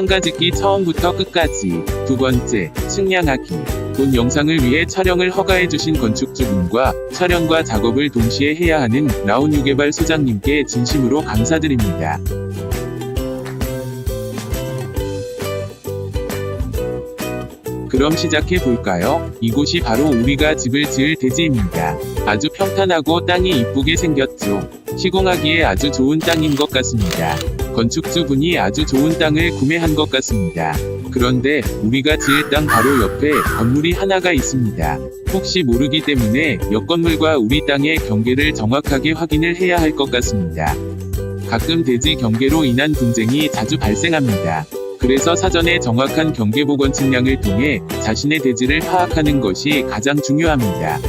상가짓기 처음부터 끝까지. 두 번째, 측량하기. 본 영상을 위해 촬영을 허가해주신 건축주분과 촬영과 작업을 동시에 해야 하는 라온유개발 소장님께 진심으로 감사드립니다. 그럼 시작해 볼까요? 이곳이 바로 우리가 집을 지을 대지입니다. 아주 평탄하고 땅이 이쁘게 생겼죠. 시공하기에 아주 좋은 땅인 것 같습니다. 건축주분이 아주 좋은 땅을 구매한 것 같습니다. 그런데 우리가 지을 땅 바로 옆에 건물이 하나가 있습니다. 혹시 모르기 때문에 옆 건물과 우리 땅의 경계를 정확하게 확인을 해야 할 것 같습니다. 가끔 대지 경계로 인한 분쟁이 자주 발생합니다. 그래서 사전에 정확한 경계복원 측량을 통해 자신의 대지를 파악하는 것이 가장 중요합니다.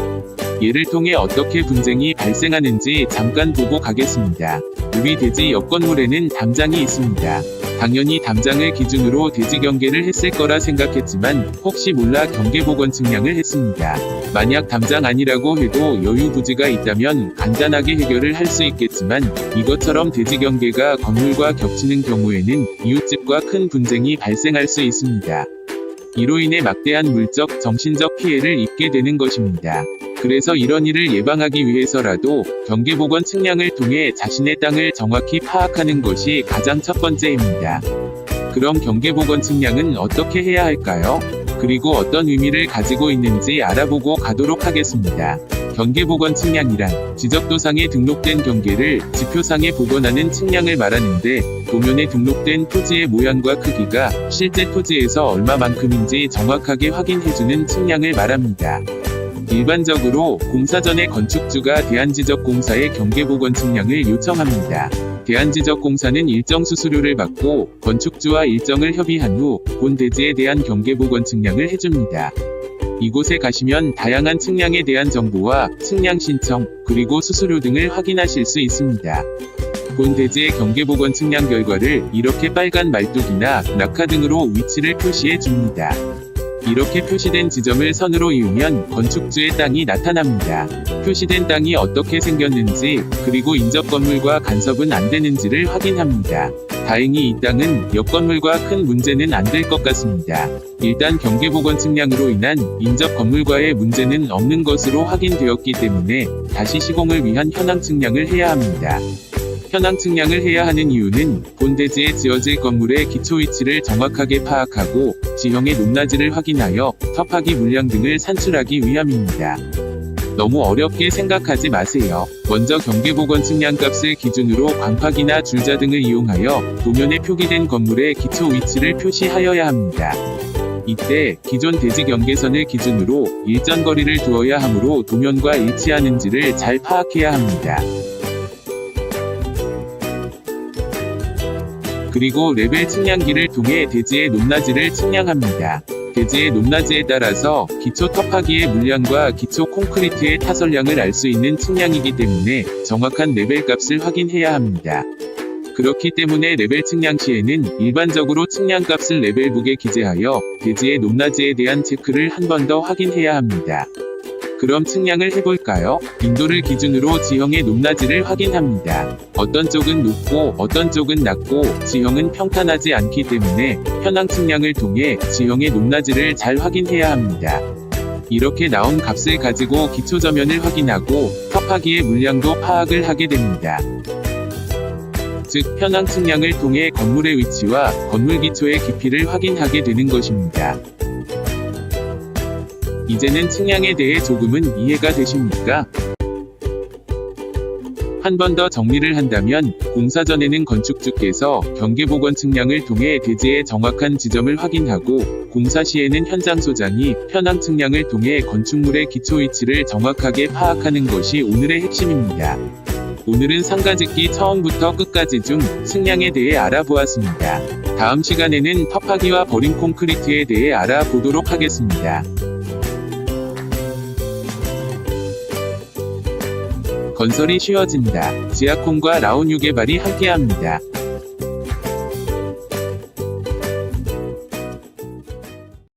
예를 통해 어떻게 분쟁이 발생하는지 잠깐 보고 가겠습니다. 우리 대지 옆 건물에는 담장이 있습니다. 당연히 담장을 기준으로 대지 경계를 했을 거라 생각했지만 혹시 몰라 경계복원 측량을 했습니다. 만약 담장 아니라고 해도 여유부지가 있다면 간단하게 해결을 할 수 있겠지만 이것처럼 대지 경계가 건물과 겹치는 경우에는 이웃집과 큰 분쟁이 발생할 수 있습니다. 이로 인해 막대한 물적, 정신적 피해를 입게 되는 것입니다. 그래서 이런 일을 예방하기 위해서라도 경계복원 측량을 통해 자신의 땅을 정확히 파악하는 것이 가장 첫 번째입니다. 그럼 경계복원 측량은 어떻게 해야 할까요? 그리고 어떤 의미를 가지고 있는지 알아보고 가도록 하겠습니다. 경계복원 측량이란 지적도상에 등록된 경계를 지표상에 복원하는 측량을 말하는데, 도면에 등록된 토지의 모양과 크기가 실제 토지에서 얼마만큼인지 정확하게 확인해주는 측량을 말합니다. 일반적으로 공사 전에 건축주가 대한지적공사에 경계복원 측량을 요청합니다. 대한지적공사는 일정 수수료를 받고 건축주와 일정을 협의한 후 본 대지에 대한 경계복원 측량을 해줍니다. 이곳에 가시면 다양한 측량에 대한 정보와 측량 신청, 그리고 수수료 등을 확인하실 수 있습니다. 본 대지의 경계복원 측량 결과를 이렇게 빨간 말뚝이나 낙하 등으로 위치를 표시해 줍니다. 이렇게 표시된 지점을 선으로 이으면 건축주의 땅이 나타납니다. 표시된 땅이 어떻게 생겼는지, 그리고 인접 건물과 간섭은 안 되는지를 확인합니다. 다행히 이 땅은 옆 건물과 큰 문제는 안 될 것 같습니다. 일단 경계복원 측량으로 인한 인접 건물과의 문제는 없는 것으로 확인되었기 때문에 다시 시공을 위한 현황 측량을 해야 합니다. 현황 측량을 해야 하는 이유는 본 대지에 지어질 건물의 기초 위치를 정확하게 파악하고 지형의 높낮이를 확인하여 터파기 물량 등을 산출하기 위함입니다. 너무 어렵게 생각하지 마세요. 먼저 경계복원 측량 값을 기준으로 광팍이나 줄자 등을 이용하여 도면에 표기된 건물의 기초 위치를 표시하여야 합니다. 이때 기존 대지 경계선을 기준으로 일정 거리를 두어야 하므로 도면과 일치하는지를 잘 파악해야 합니다. 그리고 레벨 측량기를 통해 대지의 높낮이를 측량합니다. 대지의 높낮이에 따라서 기초 터파기의 물량과 기초 콘크리트의 타설량을 알 수 있는 측량이기 때문에 정확한 레벨 값을 확인해야 합니다. 그렇기 때문에 레벨 측량 시에는 일반적으로 측량 값을 레벨북에 기재하여 대지의 높낮이에 대한 체크를 한 번 더 확인해야 합니다. 그럼 측량을 해볼까요? 인도를 기준으로 지형의 높낮이를 확인합니다. 어떤 쪽은 높고 어떤 쪽은 낮고 지형은 평탄하지 않기 때문에 현황 측량을 통해 지형의 높낮이를 잘 확인해야 합니다. 이렇게 나온 값을 가지고 기초 저면을 확인하고 터파기의 물량도 파악을 하게 됩니다. 즉, 현황 측량을 통해 건물의 위치와 건물 기초의 깊이를 확인하게 되는 것입니다. 이제는 측량에 대해 조금은 이해가 되십니까? 한 번 더 정리를 한다면, 공사 전에는 건축주께서 경계복원 측량을 통해 대지의 정확한 지점을 확인하고, 공사 시에는 현장 소장이 현황 측량을 통해 건축물의 기초 위치를 정확하게 파악하는 것이 오늘의 핵심입니다. 오늘은 상가짓기 처음부터 끝까지 중 측량에 대해 알아보았습니다. 다음 시간에는 터파기와 버림 콘크리트에 대해 알아보도록 하겠습니다. 건설이 쉬워진다. 지하콘과 라온유개발이 함께합니다.